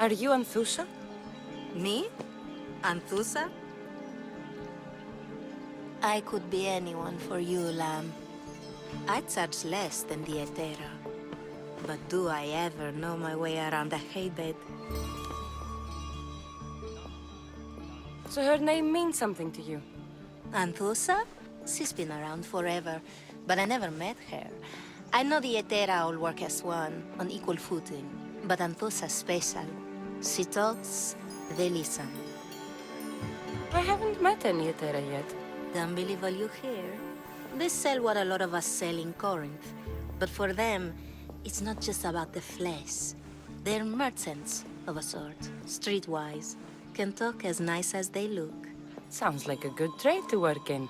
Are you Anthusa? Me? Anthusa? I could be anyone for you, lamb. I charge less than the Etera. But do I ever know my way around a haybed? So her name means something to you? Anthusa? She's been around forever, but I never met her. I know the Etera all work as one, on equal footing. But Anthusa's special. She talks, they listen. I haven't met any Etera yet. Don't believe all you hear. They sell what a lot of us sell in Corinth. But for them, it's not just about the flesh. They're merchants, of a sort. Streetwise. Can talk as nice as they look. Sounds like a good trade to work in.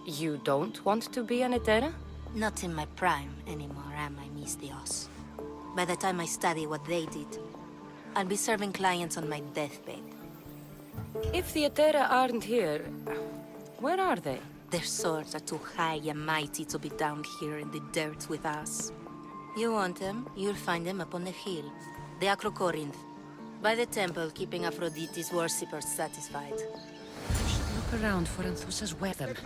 You don't want to be an Etera? Not in my prime anymore, am I, Miss Dios? By the time I study what they did, I'll be serving clients on my deathbed. If the Etera aren't here, where are they? Their swords are too high and mighty to be down here in the dirt with us. You want them, you'll find them up on the hill. The Acrocorinth. By the temple, keeping Aphrodite's worshippers satisfied. We should look around for Anthusa's weapon.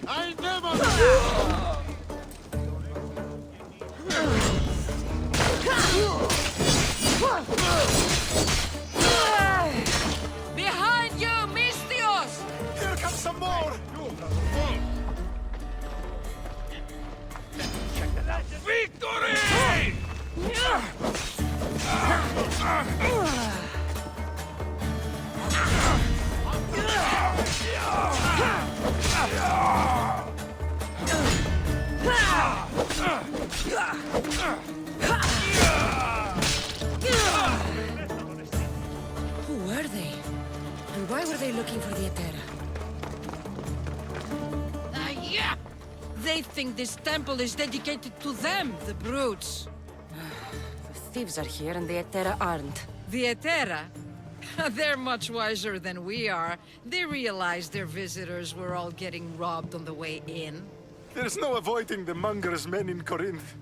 I never... Behind you, Mystios! Here comes some more! Victory! Who were they? And why were they looking for the Etera? Yeah! They think this temple is dedicated to them, the brutes. The thieves are here and the Etera aren't. The Etera? They're much wiser than we are. They realized their visitors were all getting robbed on the way in. There's no avoiding the monger's men in Corinth.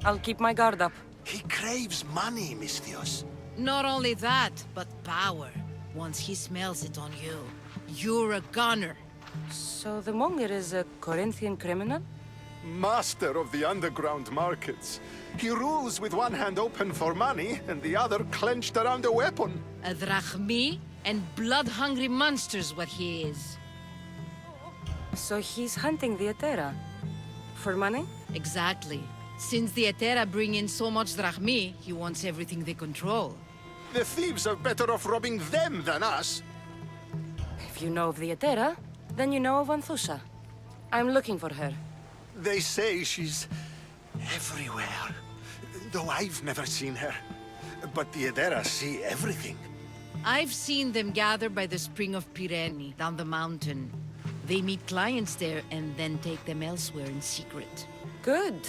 I'll keep my guard up. He craves money, Mystios. Not only that, but power. Once he smells it on you, you're a gunner. So the monger is a Corinthian criminal? Master of the underground markets. He rules with one hand open for money and the other clenched around a weapon. A drachmi and blood-hungry monster's what he is. So he's hunting the Etera? For money? Exactly. Since the Etera bring in so much drachmi, he wants everything they control. The thieves are better off robbing them than us. If you know of the Etera, then you know of Anthusa. I'm looking for her. They say she's everywhere. Though I've never seen her. But the Edera see everything. I've seen them gather by the spring of Pyrene, down the mountain. They meet clients there and then take them elsewhere in secret. Good.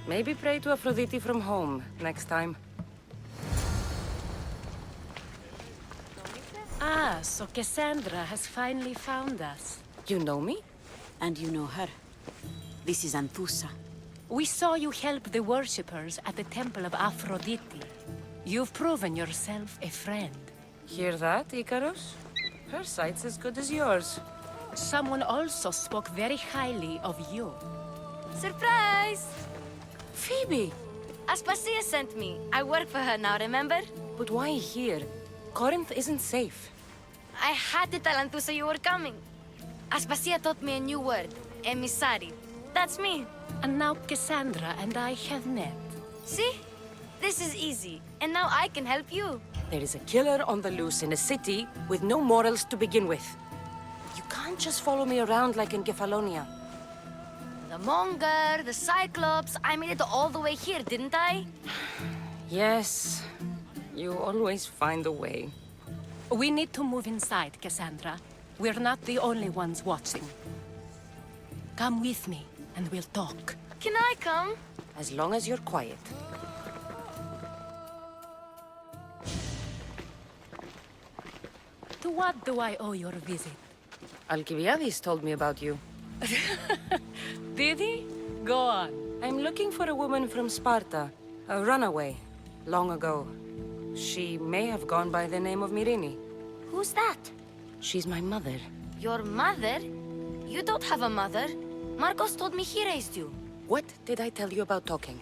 Maybe pray to Aphrodite from home next time. Ah, so Kassandra has finally found us. You know me? And you know her. This is Anthusa. We saw you help the worshippers at the temple of Aphrodite. You've proven yourself a friend. Hear that, Icarus? Her sight's as good as yours. Someone also spoke very highly of you. Surprise! Phoebe! Aspasia sent me. I work for her now, remember? But why here? Corinth isn't safe. I had to tell Anthusa you were coming. Aspasia taught me a new word, emissary. That's me. And now Kassandra and I have met. See? This is easy. And now I can help you. There is a killer on the loose in a city with no morals to begin with. You can't just follow me around like in Kefalonia. The Monger, the Cyclops, I made it all the way here, didn't I? Yes. You always find a way. We need to move inside, Kassandra. We're not the only ones watching. Come with me, and we'll talk. Can I come? As long as you're quiet. To what do I owe your visit? Alcibiades told me about you. Did he? Go on. I'm looking for a woman from Sparta, a runaway, long ago. She may have gone by the name of Myrrine. Who's that? She's my mother. Your mother? You don't have a mother. Marcos told me he raised you. What did I tell you about talking?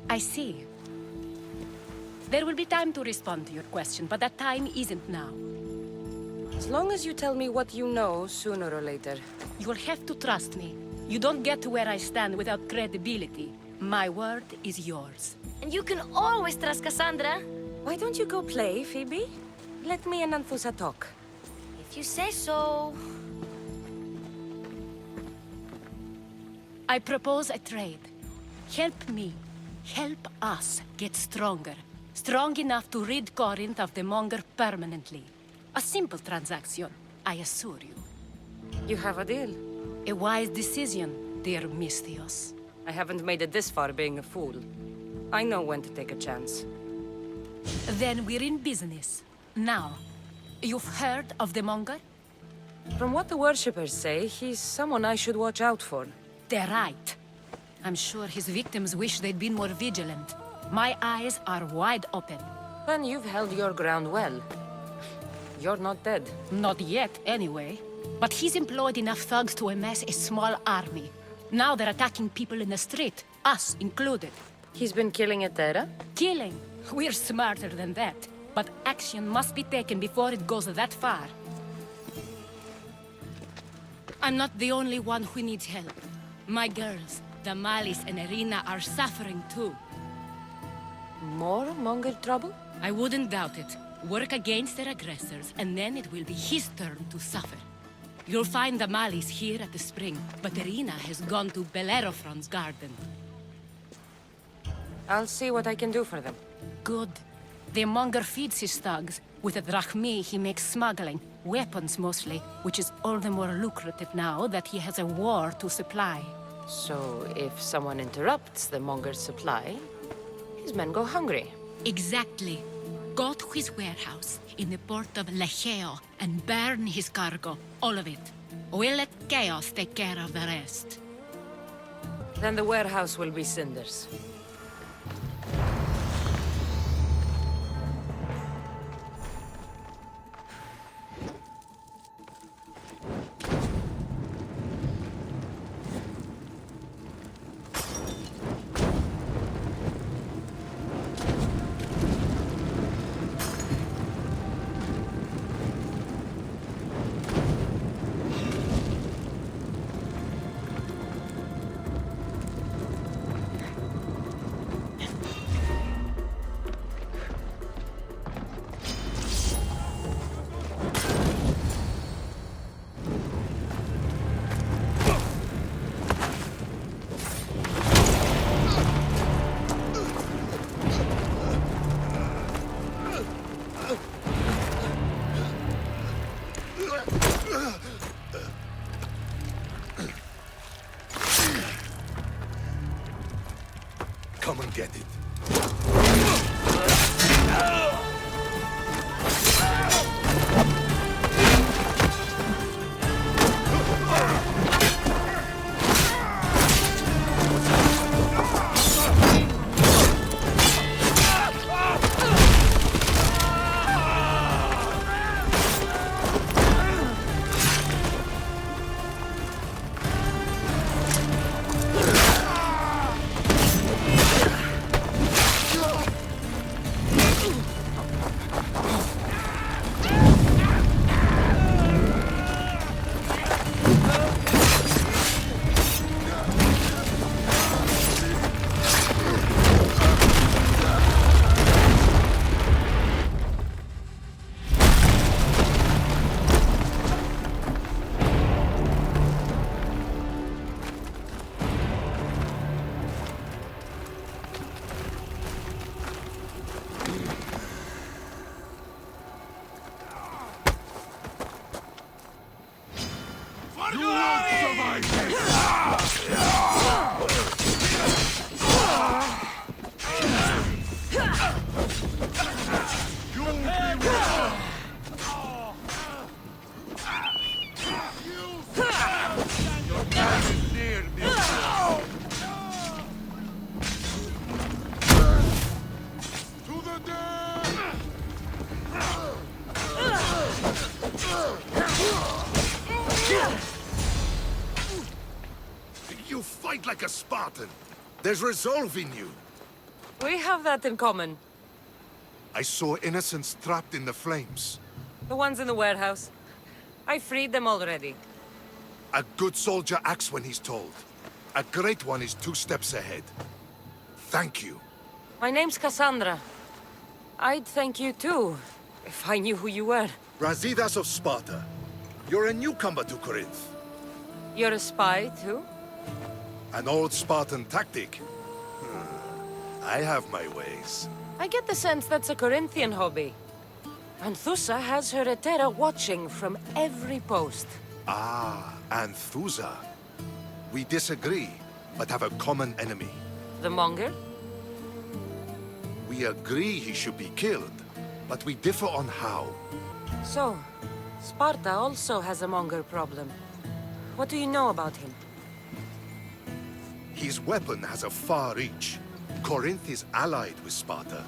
I see. There will be time to respond to your question, but that time isn't now. As long as you tell me what you know, sooner or later. You'll have to trust me. You don't get to where I stand without credibility. My word is yours. And you can always trust Kassandra. Why don't you go play, Phoebe? Let me and Anthusa talk. If you say so. I propose a trade. Help me. Help us get stronger. Strong enough to rid Corinth of the Monger permanently. A simple transaction, I assure you. You have a deal. A wise decision, dear Misthios. I haven't made it this far being a fool. I know when to take a chance. Then we're in business. Now, you've heard of the Monger? From what the worshippers say, he's someone I should watch out for. They're right. I'm sure his victims wish they'd been more vigilant. My eyes are wide open. Then you've held your ground well. You're not dead. Not yet, anyway. But he's employed enough thugs to amass a small army. Now they're attacking people in the street, us included. He's been killing Etera? Killing. We're smarter than that. But action must be taken before it goes that far. I'm not the only one who needs help. My girls, Damalis and Irina, are suffering too. More Monger trouble? I wouldn't doubt it. Work against their aggressors, and then it will be his turn to suffer. You'll find Damalis here at the spring, but Irina has gone to Bellerophon's garden. I'll see what I can do for them. Good. The Monger feeds his thugs. With a drachmi, he makes smuggling. Weapons, mostly, which is all the more lucrative now that he has a war to supply. So, if someone interrupts the Monger's supply, his men go hungry. Exactly. Go to his warehouse in the port of Lecheo and burn his cargo, all of it. We'll let chaos take care of the rest. Then the warehouse will be cinders. Come and get it. You fight like a Spartan. There's resolve in you. We have that in common. I saw innocents trapped in the flames. The ones in the warehouse. I freed them already. A good soldier acts when he's told. A great one is 2 steps ahead. Thank you. My name's Kassandra. I'd thank you too, if I knew who you were. Razidas of Sparta. You're a newcomer to Corinth. You're a spy too? An old Spartan tactic. I have my ways. I get the sense that's a Corinthian hobby. Anthusa has her Etera watching from every post. Ah, Anthusa. We disagree, but have a common enemy. The Monger? We agree he should be killed, but we differ on how. So, Sparta also has a Monger problem. What do you know about him? His weapon has a far reach. Corinth is allied with Sparta.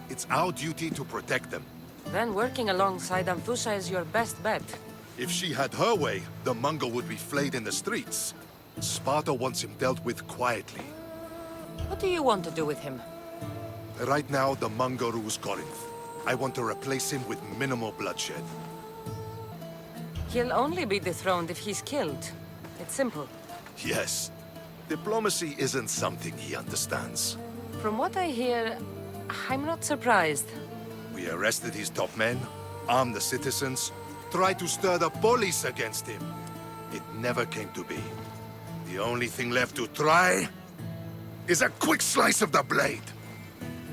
It's our duty to protect them. Then working alongside Anthusa is your best bet. If she had her way, the Mongol would be flayed in the streets. Sparta wants him dealt with quietly. What do you want to do with him? Right now, the Mongol rules Corinth. I want to replace him with minimal bloodshed. He'll only be dethroned if he's killed. It's simple. Yes. Diplomacy isn't something he understands. From what I hear, I'm not surprised. We arrested his top men, armed the citizens, tried to stir the police against him. It never came to be. The only thing left to try is a quick slice of the blade.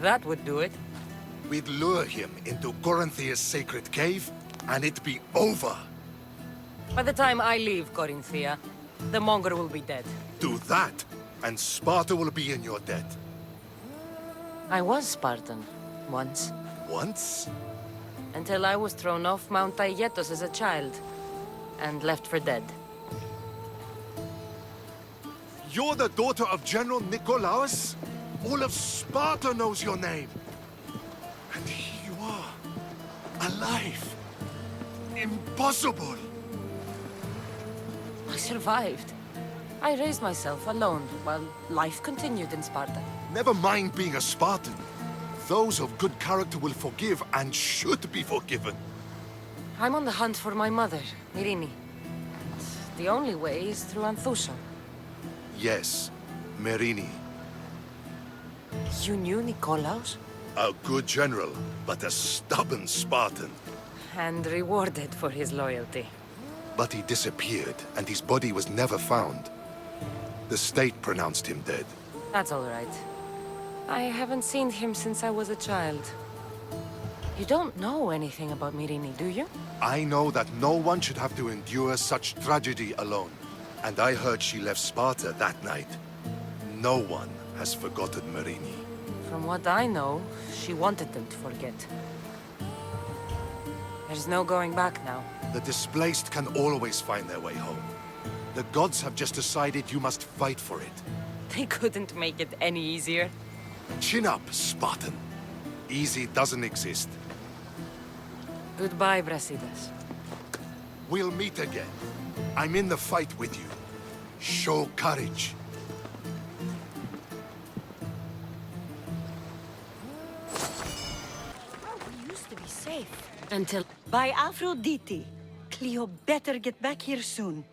That would do it. We'd lure him into Corinthia's sacred cave, and it'd be over. By the time I leave Corinthia, the Monger will be dead. Do that, and Sparta will be in your debt. I was Spartan, once. Once? Until I was thrown off Mount Aietos as a child, and left for dead. You're the daughter of General Nikolaos? All of Sparta knows your name. And here you are, alive. Impossible. I survived. I raised myself alone, while life continued in Sparta. Never mind being a Spartan. Those of good character will forgive and should be forgiven. I'm on the hunt for my mother, Myrini. The only way is through Anthusa. Yes, Merini. You knew Nikolaos? A good general, but a stubborn Spartan. And rewarded for his loyalty. But he disappeared, and his body was never found. The state pronounced him dead. That's all right. I haven't seen him since I was a child. You don't know anything about Myrini, do you? I know that no one should have to endure such tragedy alone. And I heard she left Sparta that night. No one has forgotten Merini. From what I know, she wanted them to forget. There's no going back now. The displaced can always find their way home. The gods have just decided you must fight for it. They couldn't make it any easier. Chin up, Spartan. Easy doesn't exist. Goodbye, Brasidas. We'll meet again. I'm in the fight with you. Show courage. We used to be safe. Until... By Aphrodite. Cleo better get back here soon.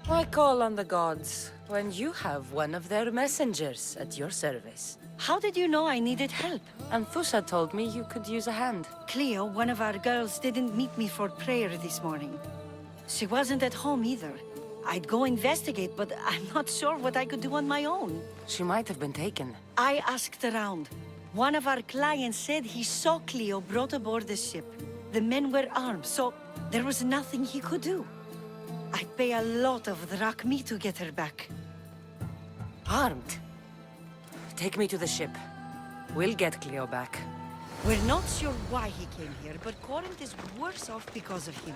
I call on the gods when you have one of their messengers at your service. How did you know I needed help? Anthusa told me you could use a hand. Cleo, one of our girls, didn't meet me for prayer this morning. She wasn't at home either. I'd go investigate, but I'm not sure what I could do on my own. She might have been taken. I asked around. One of our clients said he saw Cleo brought aboard the ship. The men were armed, so there was nothing he could do. I'd pay a lot of drachmi to get her back. Armed? Take me to the ship. We'll get Cleo back. We're not sure why he came here, but Corinth is worse off because of him.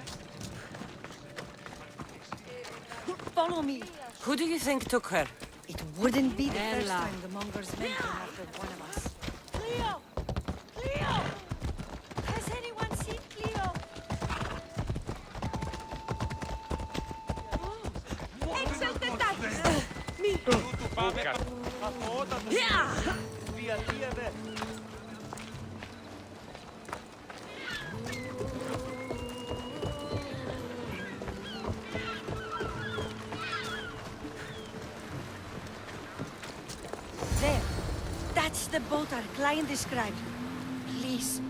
Follow me. Who do you think took her? It wouldn't be the first Ella. time the Mongers went after one of us. Cleo! Cleo! Has anyone seen Cleo? There. That's the boat our client described. Please,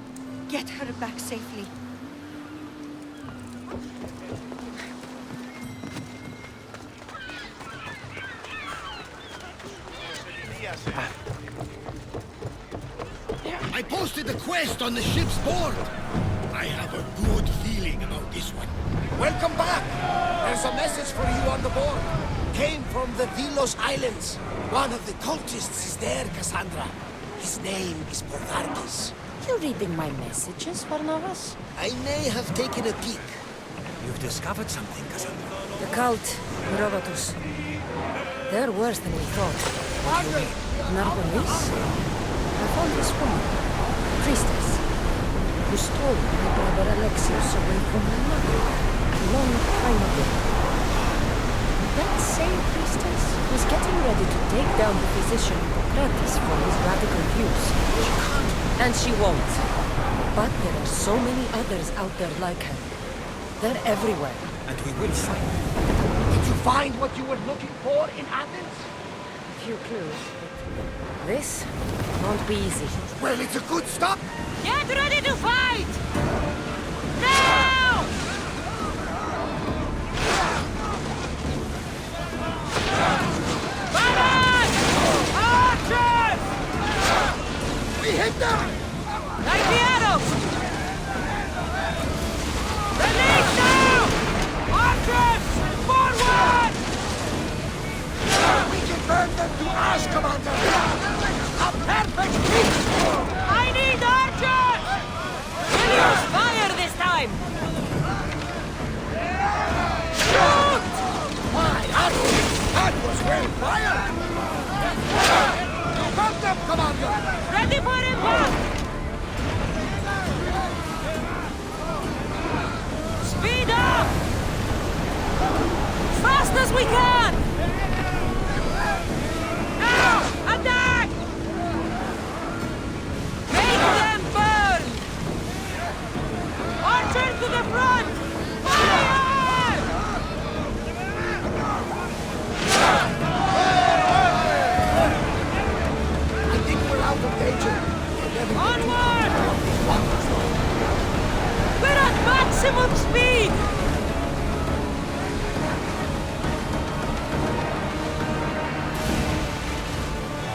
get her back safely. I posted a quest on the ship's board. I have a good feeling about this one. Welcome back! There's a message for you on the board. Came from the Deimos Islands. One of the cultists is there, Kassandra. His name is Borgarkis. You reading my messages, Barnabas? I may have taken a peek. You've discovered something, Kassandra. The cult, Herodotus. They're worse than we thought. What do you mean? Narconis? I found this woman, a priestess, who stole my brother Alexios away from my mother a long time ago. That same priestess was getting ready to take down the physician Hippocrates for his radical views. And she won't. But there are so many others out there like her. They're everywhere. And we will find them. Did you find what you were looking for in Athens? A few clues, but this won't be easy. Well, it's a good start. Get ready to fight! Now! Battles! Archers! We hit them! Like the arrows! Release now! Archers! Forward! We can burn them to ash, Commander! A perfect hit! I need archers! We'll use fire this time! Shoot! Why, that was well fired! You got them, Commander! Ready for impact! Speed up! Fast as we can! Now! Attack! Make them burn! Archers to the front! Fire! I think we're out of danger. Onward! We're at maximum speed!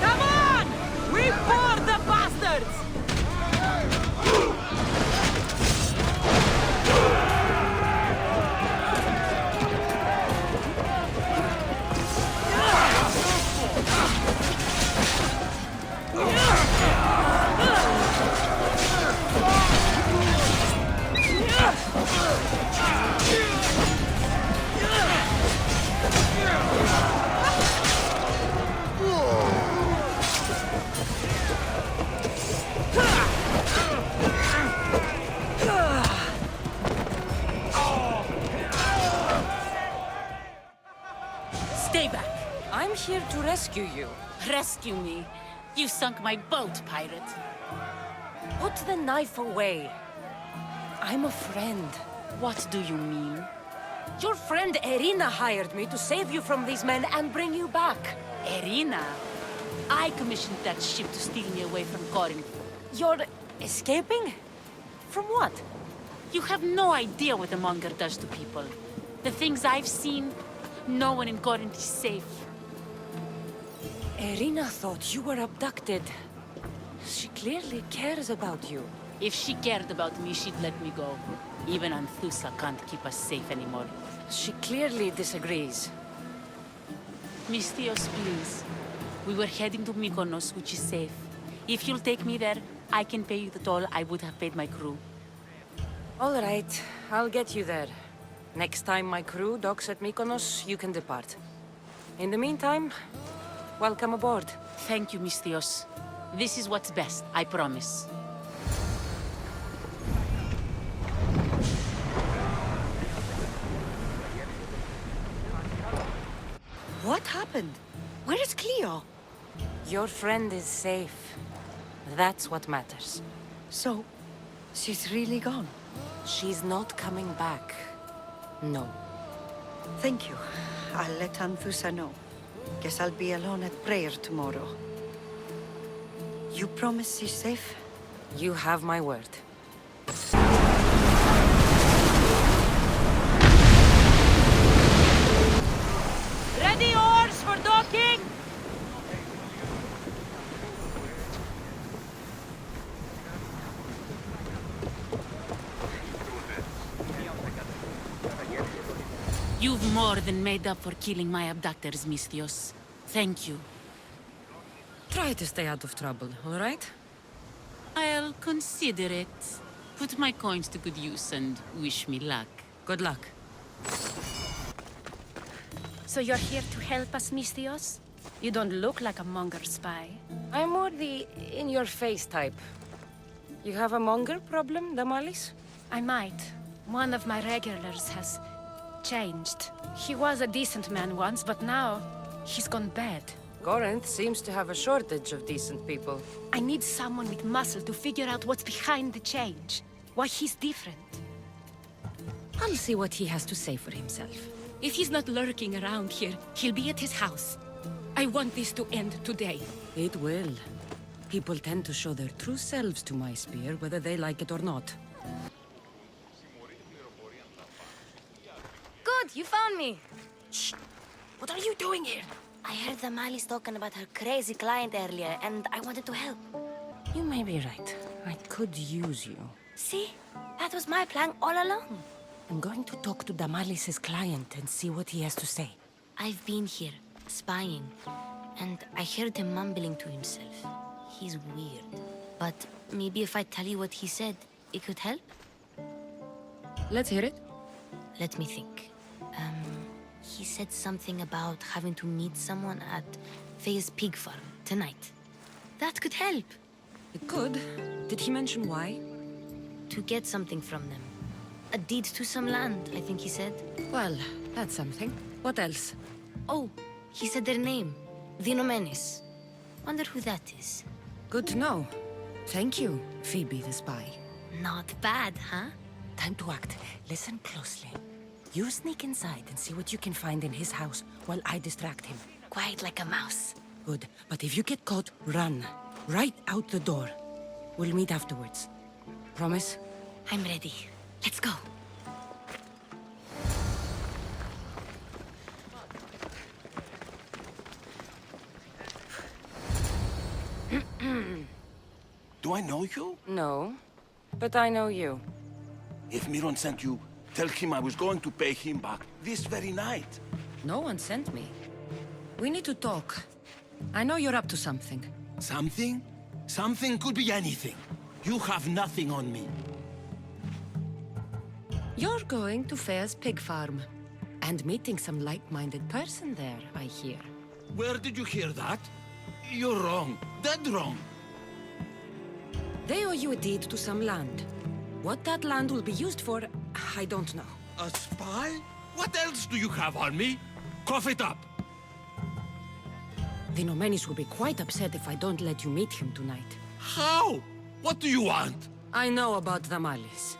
Come on! We board the bastards! Stay back. I'm here to rescue you. Rescue me. You sunk my boat, pirate. Put the knife away. I'm a friend. What do you mean? Your friend Irina hired me to save you from these men and bring you back. Irina? I commissioned that ship to steal me away from Corinth. You're escaping? From what? You have no idea what the monger does to people. The things I've seen, no one in Corinth is safe. Irina thought you were abducted. She clearly cares about you. If she cared about me, she'd let me go. Even Anthusa can't keep us safe anymore. She clearly disagrees. Mystios, please. We were heading to Mykonos, which is safe. If you'll take me there, I can pay you the toll I would have paid my crew. All right, I'll get you there. Next time my crew docks at Mykonos, you can depart. In the meantime, welcome aboard. Thank you, Mystios. This is what's best, I promise. What happened? Where's Cleo? Your friend is safe. That's what matters. So, she's really gone. She's not coming back. No. Thank you. I'll let Anthusa know. Guess I'll be alone at prayer tomorrow. You promise she's safe? You have my word. Ready oars for docking! You've more than made up for killing my abductors, Misthios. Thank you. Try to stay out of trouble, all right? I'll consider it. Put my coins to good use and wish me luck. Good luck. So you're here to help us, Misthios? You don't look like a monger spy. I'm more the in-your-face type. You have a monger problem, Damalis? I might. One of my regulars has changed. He was a decent man once, but now he's gone bad. Corinth seems to have a shortage of decent people. I need someone with muscle to figure out what's behind the change. Why he's different. I'll see what he has to say for himself. If he's not lurking around here, he'll be at his house. I want this to end today. It will. People tend to show their true selves to my spear, whether they like it or not. Good, you found me. Shh! What are you doing here? I heard the Mali's talking about her crazy client earlier, and I wanted to help. You may be right. I could use you. See? That was my plan all along. I'm going to talk to Damalis's client and see what he has to say. I've been here, spying, and I heard him mumbling to himself. He's weird. But maybe if I tell you what he said, it could help? Let's hear it. Let me think. He said something about having to meet someone at Faye's pig farm tonight. That could help. It could. Did he mention why? To get something from them. A deed to some land, I think he said. Well, that's something. What else? Oh, he said their name. Vinomenes. Wonder who that is. Good to know. Thank you, Phoebe the spy. Not bad, huh? Time to act. Listen closely. You sneak inside and see what you can find in his house while I distract him. Quiet like a mouse. Good. But if you get caught, run. Right out the door. We'll meet afterwards. Promise? I'm ready. Let's go. Do I know you? No, but I know you. If Miron sent you, tell him I was going to pay him back this very night. No one sent me. We need to talk. I know you're up to something. Something? Something could be anything. You have nothing on me. You're going to Faye's pig farm. And meeting some like-minded person there, I hear. Where did you hear that? You're wrong. Dead wrong. They owe you a deed to some land. What that land will be used for, I don't know. A spy? What else do you have on me? Cough it up. Vinomenes will be quite upset if I don't let you meet him tonight. How? What do you want? I know about Damalis.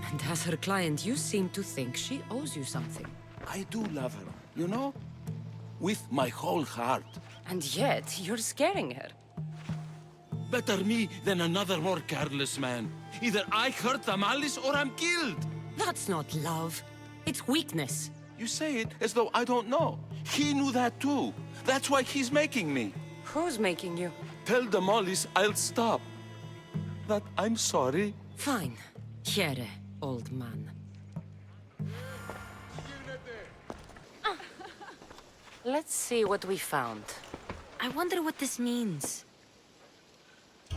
And as her client, you seem to think she owes you something. I do love her, you know? With my whole heart. And yet, you're scaring her. Better me than another more careless man. Either I hurt Damalis or I'm killed. That's not love. It's weakness. You say it as though I don't know. He knew that too. That's why he's making me. Who's making you? Tell Damalis I'll stop. That I'm sorry. Fine. Here, old man. Let's see what we found. I wonder what this means.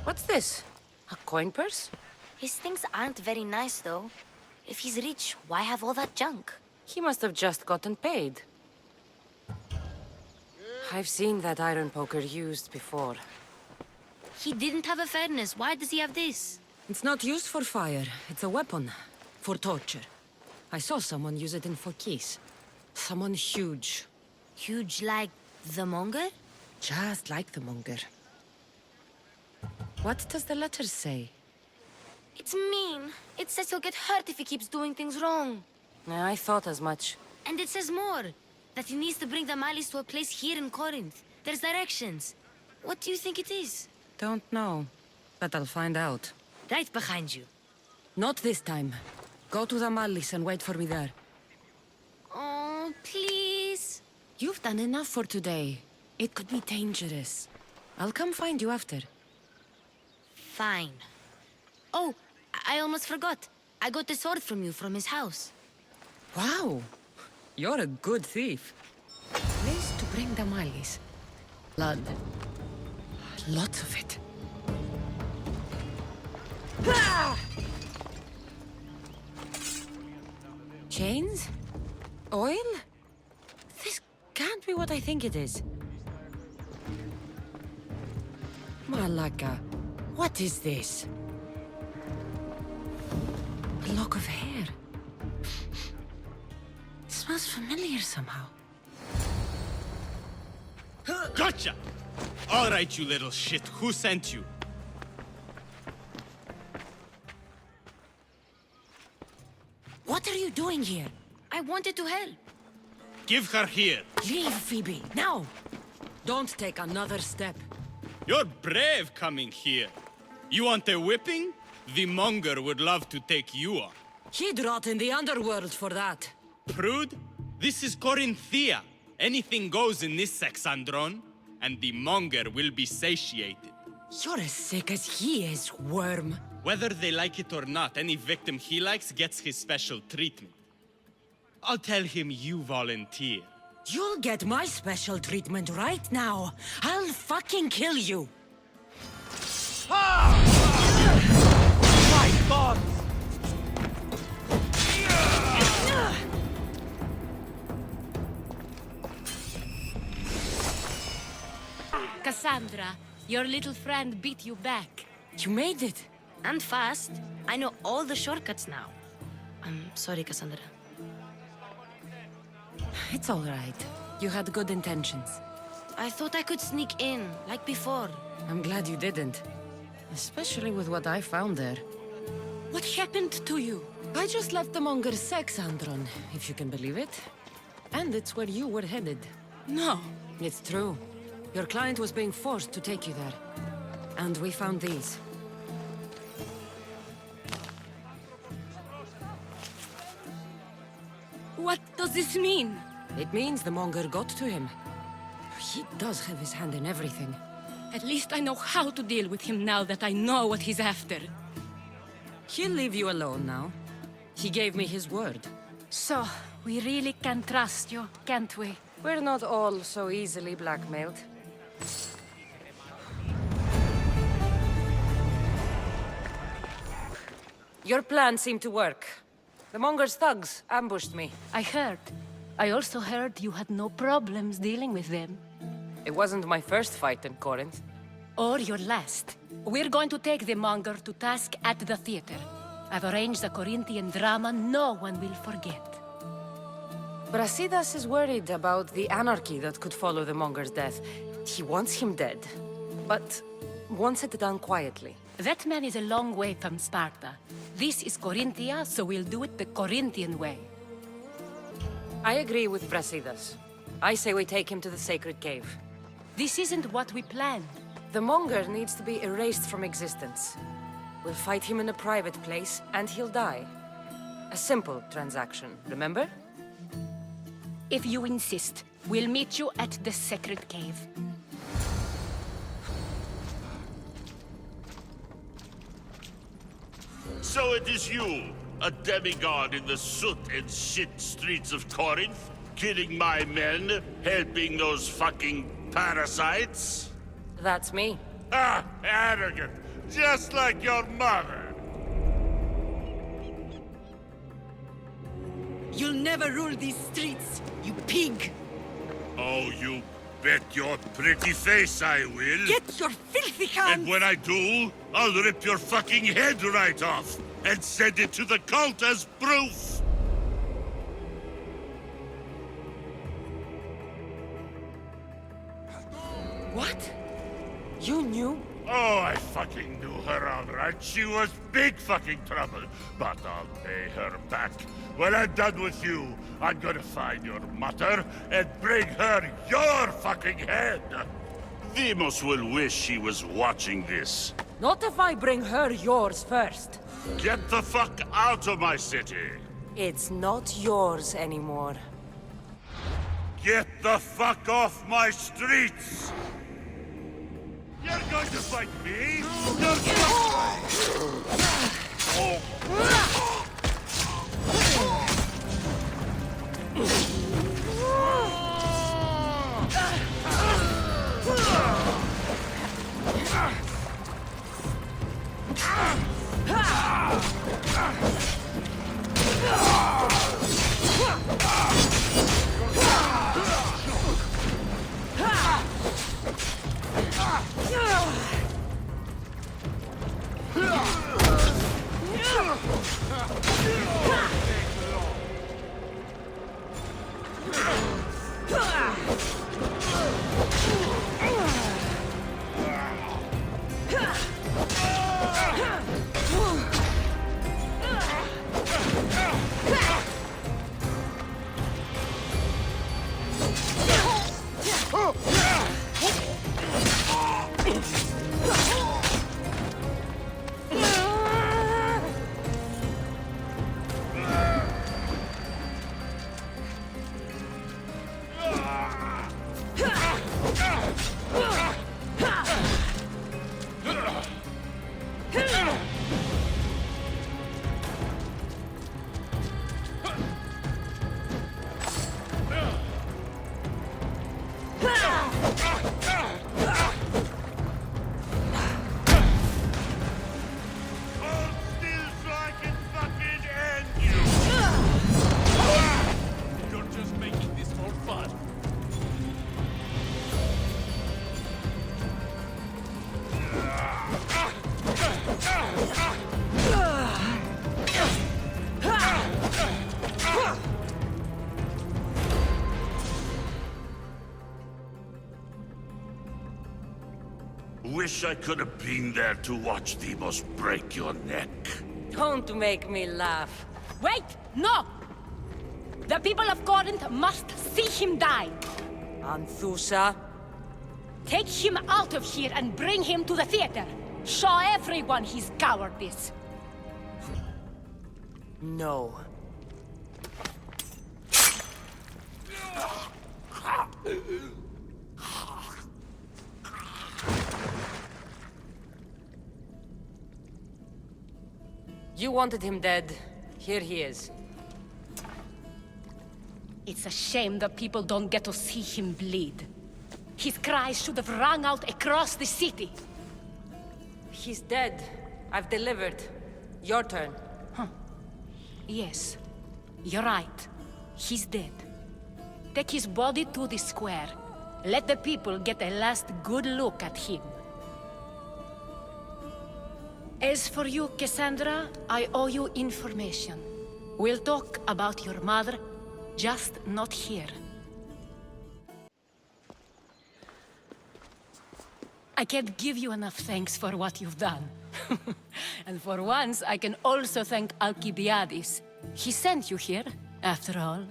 What's this? A coin purse? His things aren't very nice, though. If he's rich, why have all that junk? He must have just gotten paid. I've seen that iron poker used before. He didn't have a furnace. Why does he have this? It's not used for fire. It's a weapon. For torture. I saw someone use it in Phokis. Someone huge. Huge like the Monger? Just like the monger. What does the letter say? It's mean. It says he'll get hurt if he keeps doing things wrong. I thought as much. And it says more. That he needs to bring the malice to a place here in Corinth. There's directions. What do you think it is? Don't know, but I'll find out. Right behind you. Not this time. Go to the Malice and wait for me there. Oh, please. You've done enough for today. It could be dangerous. I'll come find you after. Fine. Oh, I almost forgot. I got the sword from you from his house. Wow! You're a good thief. Place to bring the Malice. Blood. Lots of it. Chains? Oil? This can't be what I think it is. Malaka, what is this? A lock of hair. It smells familiar somehow. Gotcha! All right, you little shit. Who sent you? What are you doing here? I wanted to help. Give her here. Leave, Phoebe, now! Don't take another step. You're brave coming here. You want a whipping? The monger would love to take you on. He'd rot in the underworld for that. Prude, this is Corinthia. Anything goes in this Kassandron, and the monger will be satiated. You're as sick as he is, worm. Whether they like it or not, any victim he likes gets his special treatment. I'll tell him you volunteer. You'll get my special treatment right now. I'll fucking kill you. My God! Kassandra, your little friend beat you back. You made it. And fast. I know all the shortcuts now. I'm sorry, Kassandra. It's all right. You had good intentions. I thought I could sneak in, like before. I'm glad you didn't. Especially with what I found there. What happened to you? I just left the monger's Kassandron, if you can believe it. And it's where you were headed. No. It's true. Your client was being forced to take you there. And we found these. What does this mean? It means the monger got to him. He does have his hand in everything. At least I know how to deal with him now that I know what he's after. He'll leave you alone now. He gave me his word. So, we really can trust you, can't we? We're not all so easily blackmailed. Your plan seemed to work. The monger's thugs ambushed me. I heard. I also heard you had no problems dealing with them. It wasn't my first fight in Corinth. Or your last. We're going to take the monger to task at the theater. I've arranged a Corinthian drama no one will forget. Brasidas is worried about the anarchy that could follow the monger's death. He wants him dead, but wants it done quietly. That man is a long way from Sparta. This is Corinthia, so we'll do it the Corinthian way. I agree with Brasidas. I say we take him to the sacred cave. This isn't what we planned. The monger needs to be erased from existence. We'll fight him in a private place, and he'll die. A simple transaction, remember? If you insist, we'll meet you at the sacred cave. So it is you, a demigod in the soot and shit streets of Corinth, killing my men, helping those fucking parasites? That's me. Ah, arrogant, just like your mother. You'll never rule these streets, you pig! Oh, you bet your pretty face I will. Get your filthy hands! And when I do, I'll rip your fucking head right off and send it to the cult as proof. What? You knew? Oh, I fucking knew her all right. She was big fucking trouble. But I'll pay her back. When I'm done with you, I'm gonna find your mother and bring her your fucking head. Deimos will wish she was watching this. Not if I bring her yours first. Get the fuck out of my city. It's not yours anymore. Get the fuck off my streets! You're going to fight me? Wish I could have been there to watch Deimos break your neck. Don't make me laugh. Wait! No! The people of Corinth must see him die. Anthusa. Take him out of here and bring him to the theater. Show everyone his cowardice. No. You wanted him dead. Here he is. It's a shame that people don't get to see him bleed. His cries should have rung out across the city. He's dead. I've delivered. Your turn. Huh. Yes. You're right. He's dead. Take his body to the square. Let the people get a last good look at him. As for you, Kassandra, I owe you information. We'll talk about your mother, just not here. I can't give you enough thanks for what you've done. And for once, I can also thank Alcibiades. He sent you here, after all.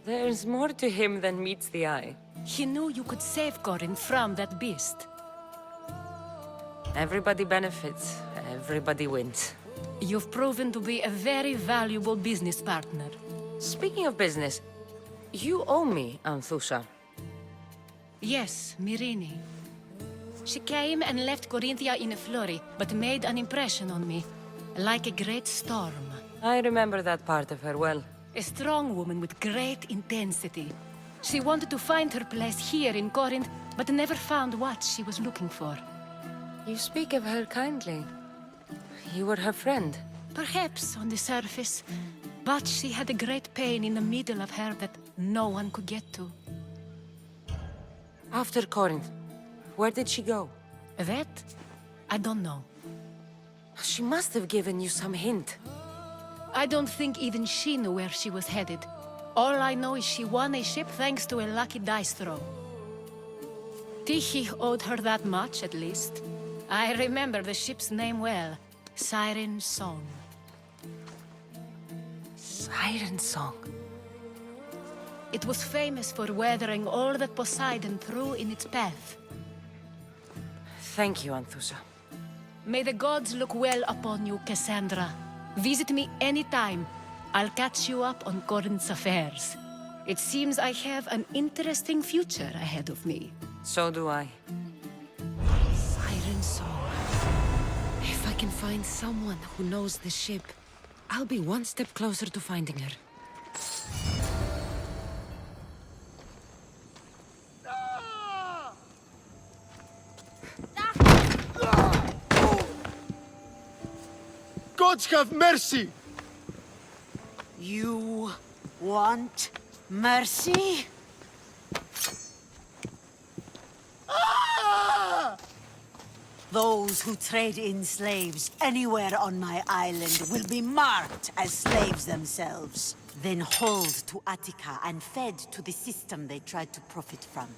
There's more to him than meets the eye. He knew you could save Corinth from that beast. Everybody benefits. Everybody wins. You've proven to be a very valuable business partner. Speaking of business, you owe me, Anthusa. Yes, Myrine. She came and left Corinthia in a flurry, but made an impression on me, like a great storm. I remember that part of her well. A strong woman with great intensity. She wanted to find her place here in Corinth, but never found what she was looking for. You speak of her kindly. You were her friend. Perhaps on the surface, but she had a great pain in the middle of her that no one could get to. After Corinth, where did she go? That? I don't know. She must have given you some hint. I don't think even she knew where she was headed. All I know is she won a ship thanks to a lucky dice throw. Tyche owed her that much, at least. I remember the ship's name well. Siren Song. Siren Song. It was famous for weathering all that Poseidon threw in its path. Thank you, Anthusa. May the gods look well upon you, Kassandra. Visit me anytime. I'll catch you up on Corinth's affairs. It seems I have an interesting future ahead of me. So do I. Siren Song. If I can find someone who knows the ship, I'll be one step closer to finding her. Gods have mercy! You want mercy? Those who trade in slaves anywhere on my island will be marked as slaves themselves, then hauled to Attica and fed to the system they tried to profit from.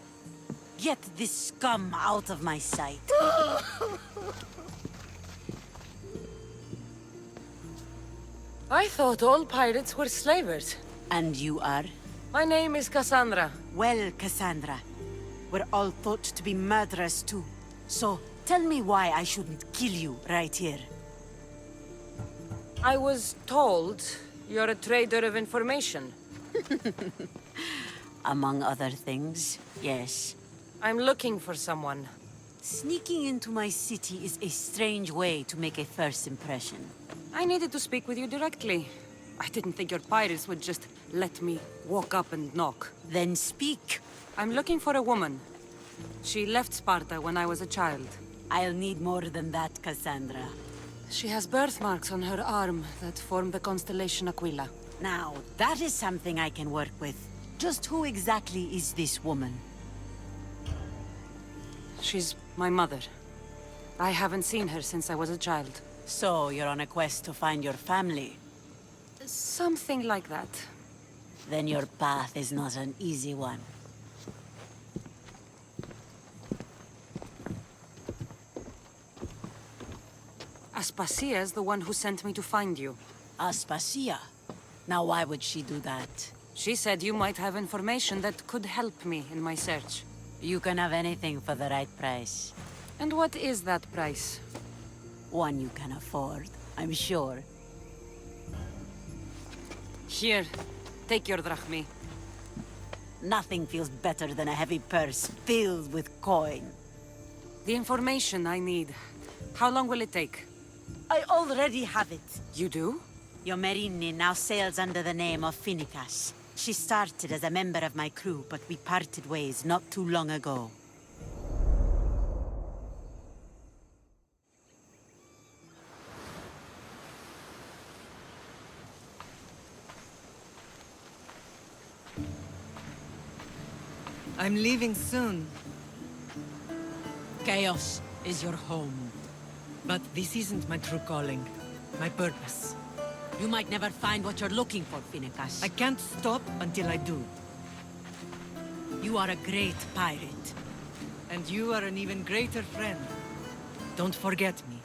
Get this scum out of my sight. I thought all pirates were slavers. And you are? My name is Kassandra. Well, Kassandra, we're all thought to be murderers too. So, tell me why I shouldn't kill you right here. I was told you're a trader of information. Among other things, yes. I'm looking for someone. Sneaking into my city is a strange way to make a first impression. I needed to speak with you directly. I didn't think your pirates would just let me walk up and knock. Then speak. I'm looking for a woman. She left Sparta when I was a child. I'll need more than that, Kassandra. She has birthmarks on her arm that form the constellation Aquila. Now, that is something I can work with. Just who exactly is this woman? She's my mother. I haven't seen her since I was a child. So, you're on a quest to find your family? Something like that. Then your path is not an easy one. Aspasia's the one who sent me to find you. Aspasia? Now why would she do that? She said you might have information that could help me in my search. You can have anything for the right price. And what is that price? One you can afford, I'm sure. Here, take your drachmi. Nothing feels better than a heavy purse filled with coin. The information I need. How long will it take? I already have it. You do? Yomerini now sails under the name of Phoenicas. She started as a member of my crew, but we parted ways not too long ago. I'm leaving soon. Chaos is your home. But this isn't my true calling. My purpose. You might never find what you're looking for, Phoenicas. I can't stop until I do. You are a great pirate. And you are an even greater friend. Don't forget me.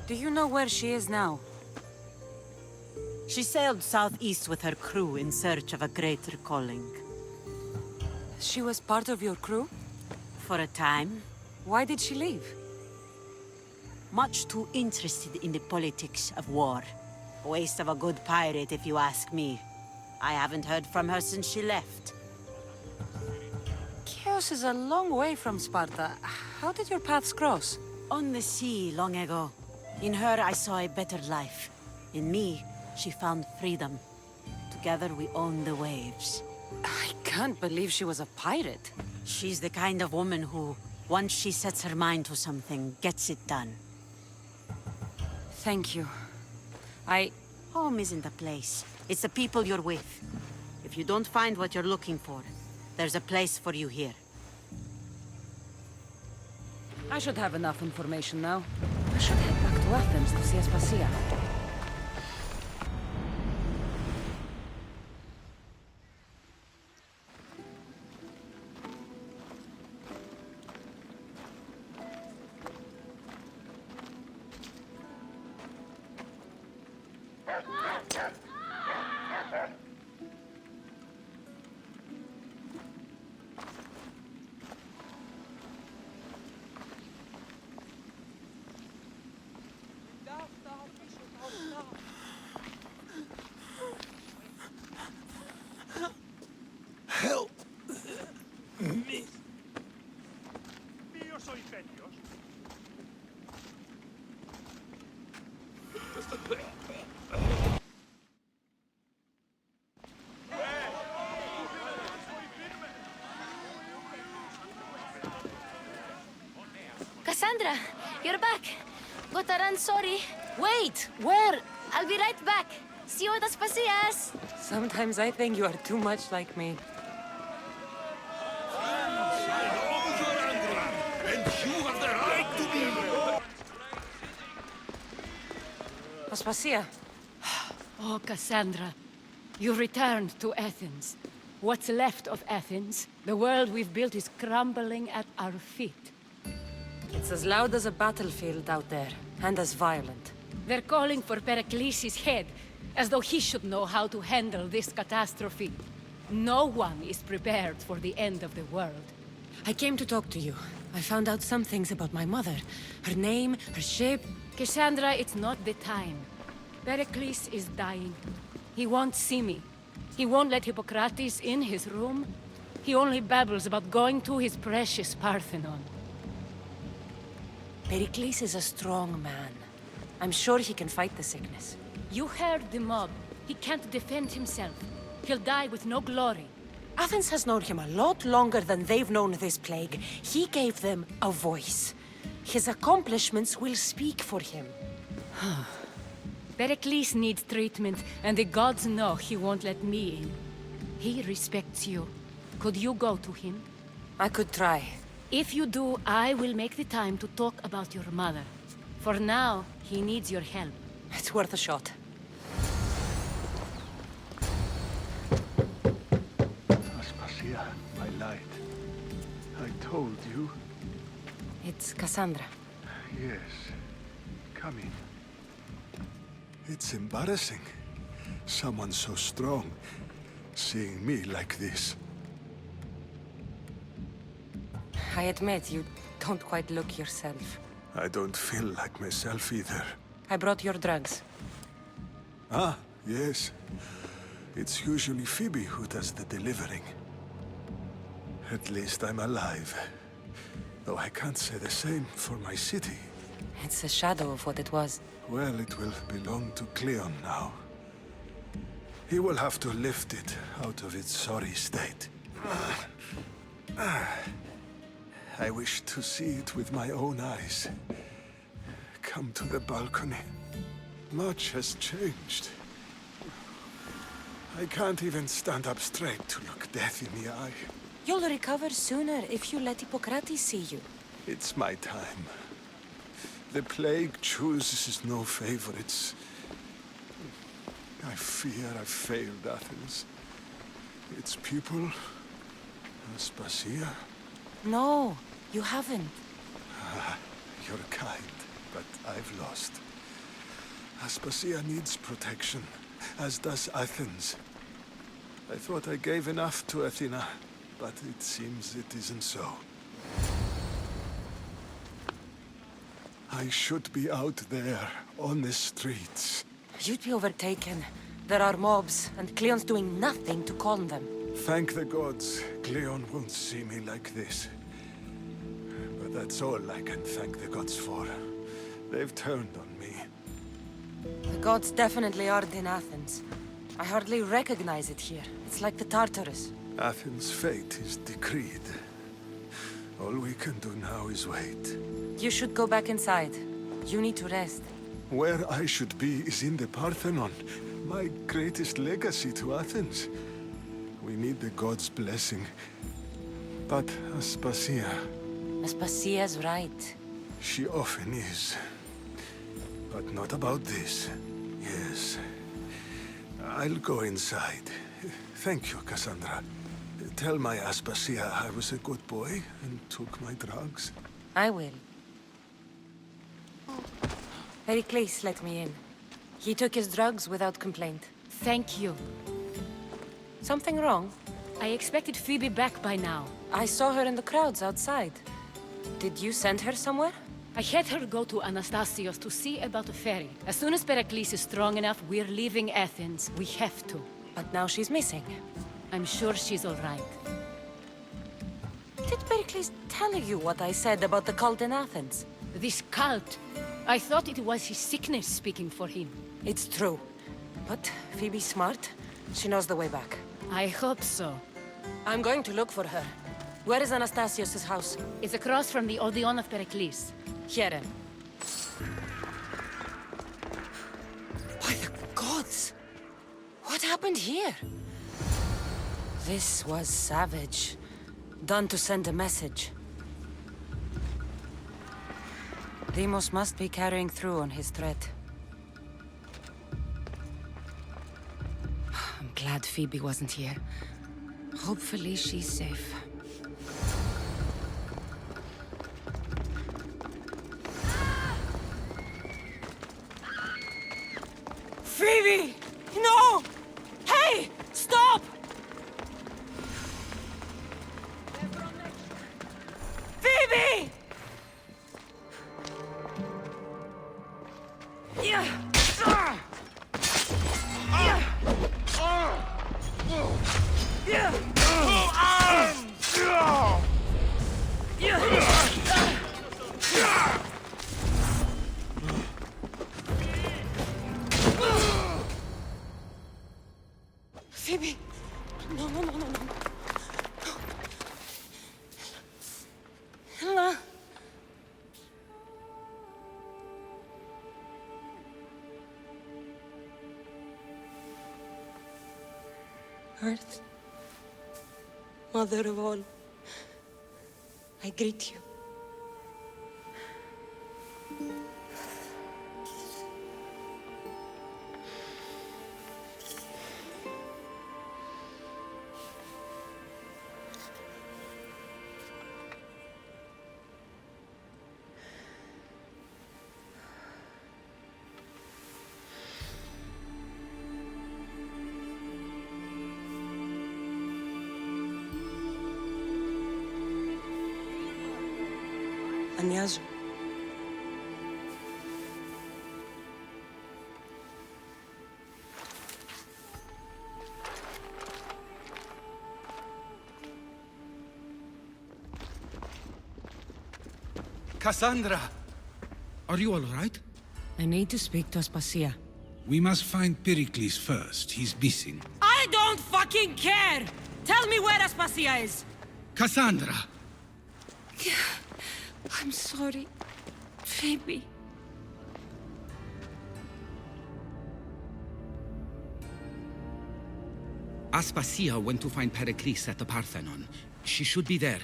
Do you know where she is now? She sailed southeast with her crew in search of a greater calling. She was part of your crew? For a time. Why did she leave? Much too interested in the politics of war. A waste of a good pirate, if you ask me. I haven't heard from her since she left. Chios is a long way from Sparta. How did your paths cross? On the sea, long ago. In her, I saw a better life. In me, she found freedom. Together, we own the waves. I can't believe she was a pirate. She's the kind of woman who, once she sets her mind to something, gets it done. Thank you. Home isn't a place. It's the people you're with. If you don't find what you're looking for, there's a place for you here. I should have enough information now. I should head back to Athens to see Aspasia. Help me. Kassandra, you're back. Gotta run, sorry. Wait! Where? I'll be right back. See you at Aspasias. Sometimes I think you are too much like me. And you have the right to be... Aspasia. Oh, Kassandra, you returned to Athens. What's left of Athens, the world we've built is crumbling at our feet. It's as loud as a battlefield out there, and as violent. They're calling for Pericles' head, as though he should know how to handle this catastrophe. No one is prepared for the end of the world. I came to talk to you. I found out some things about my mother. Her name, her shape... Kassandra, it's not the time. Pericles is dying. He won't see me. He won't let Hippocrates in his room. He only babbles about going to his precious Parthenon. Pericles is a strong man. I'm sure he can fight the sickness. You heard the mob. He can't defend himself. He'll die with no glory. Athens has known him a lot longer than they've known this plague. He gave them a voice. His accomplishments will speak for him. Pericles needs treatment, and the gods know he won't let me in. He respects you. Could you go to him? I could try. If you do, I will make the time to talk about your mother. For now, he needs your help. It's worth a shot. Aspasia, my light. I told you. It's Kassandra. Yes. Come in. It's embarrassing. Someone so strong, seeing me like this. I admit, you don't quite look yourself. I don't feel like myself either. I brought your drugs. Ah, yes. It's usually Phoebe who does the delivering. At least I'm alive. Though I can't say the same for my city. It's a shadow of what it was. Well, it will belong to Cleon now. He will have to lift it out of its sorry state. I wish to see it with my own eyes. Come to the balcony. Much has changed. I can't even stand up straight to look death in the eye. You'll recover sooner if you let Hippocrates see you. It's my time. The plague chooses no favorites. I fear I've failed Athens. Its people, Aspasia. No, you haven't. You're kind, but I've lost. Aspasia needs protection, as does Athens. I thought I gave enough to Athena, but it seems it isn't so. I should be out there, on the streets. You'd be overtaken. There are mobs, and Cleon's doing nothing to calm them. Thank the gods, Cleon won't see me like this. But that's all I can thank the gods for. They've turned on me. The gods definitely aren't in Athens. I hardly recognize it here. It's like the Tartarus. Athens' fate is decreed. All we can do now is wait. You should go back inside. You need to rest. Where I should be is in the Parthenon, my greatest legacy to Athens. We need the gods' blessing. But Aspasia... Aspasia's right. She often is. But not about this. Yes. I'll go inside. Thank you, Kassandra. Tell my Aspasia I was a good boy and took my drugs. I will. Pericles let me in. He took his drugs without complaint. Thank you. Something wrong? I expected Phoebe back by now. I saw her in the crowds outside. Did you send her somewhere? I had her go to Anastasios to see about a ferry. As soon as Pericles is strong enough, we're leaving Athens. We have to. But now she's missing. I'm sure she's all right. Did Pericles tell you what I said about the cult in Athens? This cult? I thought it was his sickness speaking for him. It's true. But Phoebe's smart. She knows the way back. I hope so. I'm going to look for her. Where is Anastasios' house? It's across from the Odeon of Pericles. Here. By the gods! What happened here? This was savage. Done to send a message. Deimos must be carrying through on his threat. I'm glad Phoebe wasn't here. Hopefully she's safe. Phoebe! No! Hey! Stop! Phoebe! Yeah. Phoebe! No, no, no, no, no. Helena! Earth, Mother of all, I greet you. Ανιάζω. Kassandra! Are you all right? I need to speak to Aspasia. We must find Pericles first. He's missing. I don't fucking care! Tell me where Aspasia is! Kassandra! I'm sorry, Phoebe. Aspasia went to find Pericles at the Parthenon. She should be there.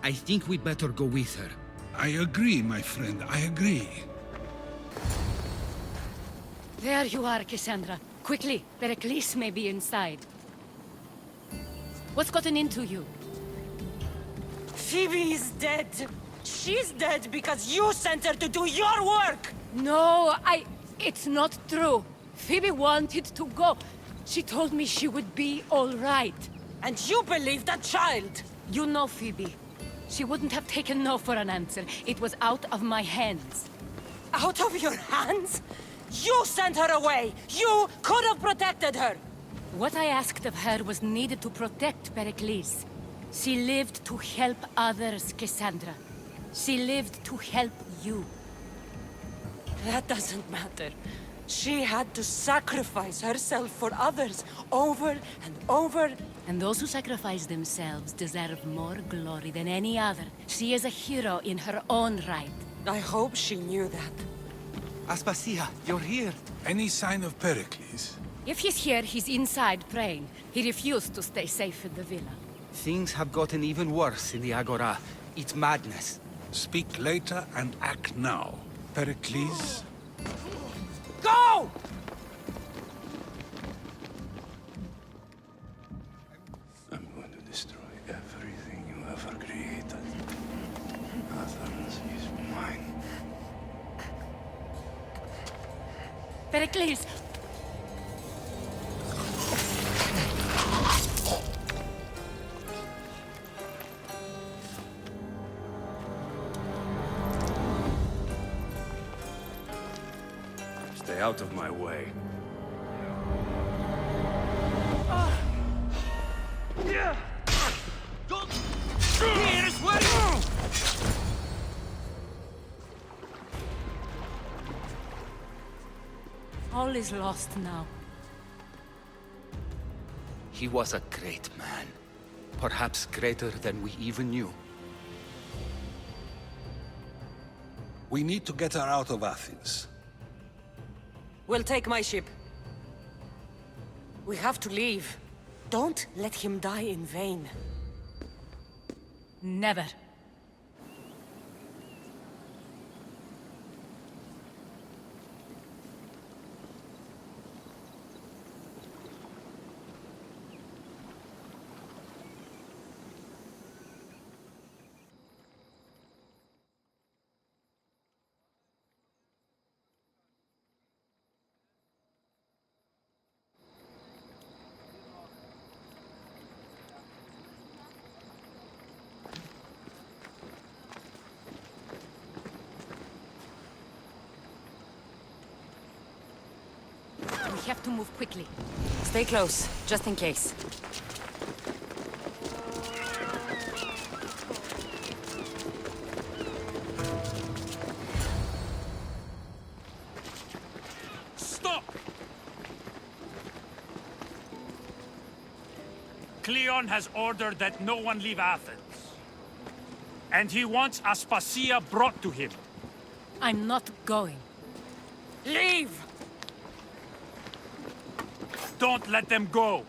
I think we'd better go with her. I agree, my friend. I agree. There you are, Kassandra. Quickly, Pericles may be inside. What's gotten into you? Phoebe is dead. She's dead because you sent her to do your work! No, it's not true. Phoebe wanted to go. She told me she would be all right. And you believe that child? You know Phoebe. She wouldn't have taken no for an answer. It was out of my hands. Out of your hands? You sent her away! You could have protected her! What I asked of her was needed to protect Pericles. She lived to help others, Kassandra. She lived to help you. That doesn't matter. She had to sacrifice herself for others, over and over. And those who sacrifice themselves deserve more glory than any other. She is a hero in her own right. I hope she knew that. Aspasia, you're here. Any sign of Pericles? If he's here, he's inside praying. He refused to stay safe in the villa. Things have gotten even worse in the Agora. It's madness. Speak later and act now. Pericles? Go! I'm going to destroy everything you ever created. Athens is mine. Pericles! Stay out of my way. All is lost now. He was a great man. Perhaps greater than we even knew. We need to get her out of Athens. We'll take my ship. We have to leave. Don't let him die in vain. Never. We have to move quickly. Stay close, just in case. Stop! Cleon has ordered that no one leave Athens. And he wants Aspasia brought to him. I'm not going. Leave! Don't let them go!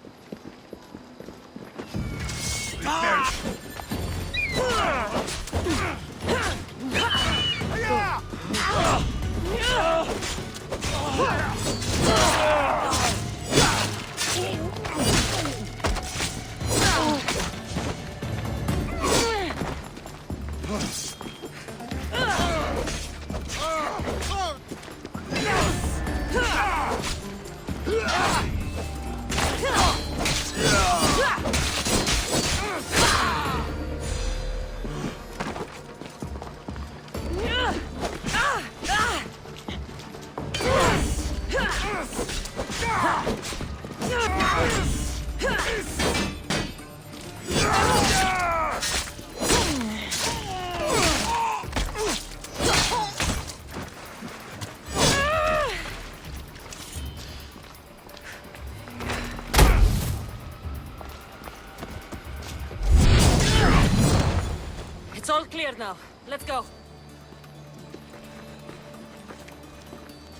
It's all clear now. Let's go.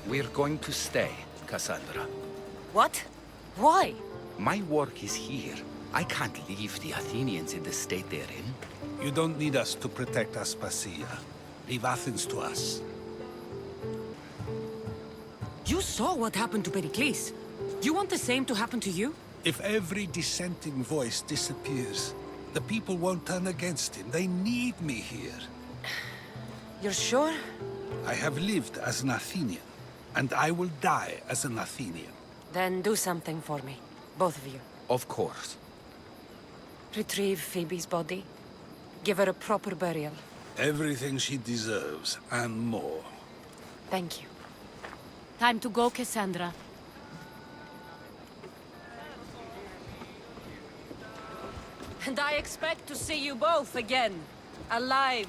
We're going to stay, Kassandra. What? Why? My work is here. I can't leave the Athenians in the state they're in. You don't need us to protect Aspasia. Leave Athens to us. You saw what happened to Pericles. You want the same to happen to you? If every dissenting voice disappears, the people won't turn against him. They need me here. You're sure? I have lived as an Athenian, and I will die as an Athenian. Then do something for me. Both of you. Of course. Retrieve Phoebe's body. Give her a proper burial. Everything she deserves, and more. Thank you. Time to go, Kassandra. And I expect to see you both again. Alive.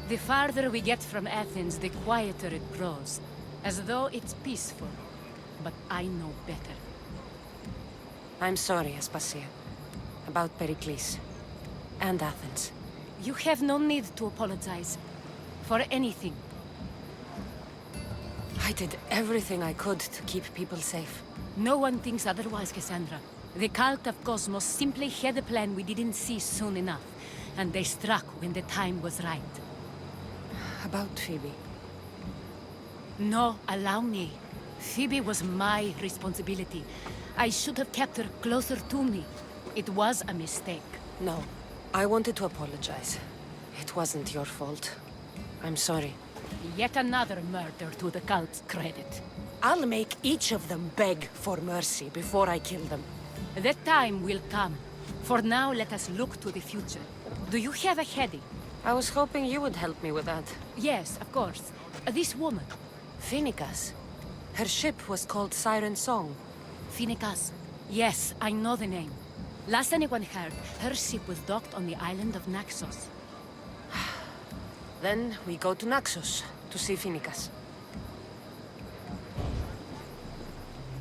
The farther we get from Athens, the quieter it grows. As though it's peaceful. But I know better. I'm sorry, Aspasia. About Pericles. and Athens. You have no need to apologize. For anything. I did everything I could to keep people safe. No one thinks otherwise, Kassandra. The cult of Cosmos simply had a plan we didn't see soon enough, and they struck when the time was right. About Phoebe. No, allow me. Phoebe was my responsibility. I should have kept her closer to me. It was a mistake. No, I wanted to apologize. It wasn't your fault. I'm sorry. Yet another murder to the cult's credit. I'll make each of them beg for mercy before I kill them. That time will come. For now, let us look to the future. Do you have a heading? I was hoping you would help me with that. Yes, of course. This woman. Phoenicas. Her ship was called Siren Song. Phoenicas. Yes, I know the name. Last anyone heard, her ship was docked on the island of Naxos. Then we go to Naxos to see Phoenicas.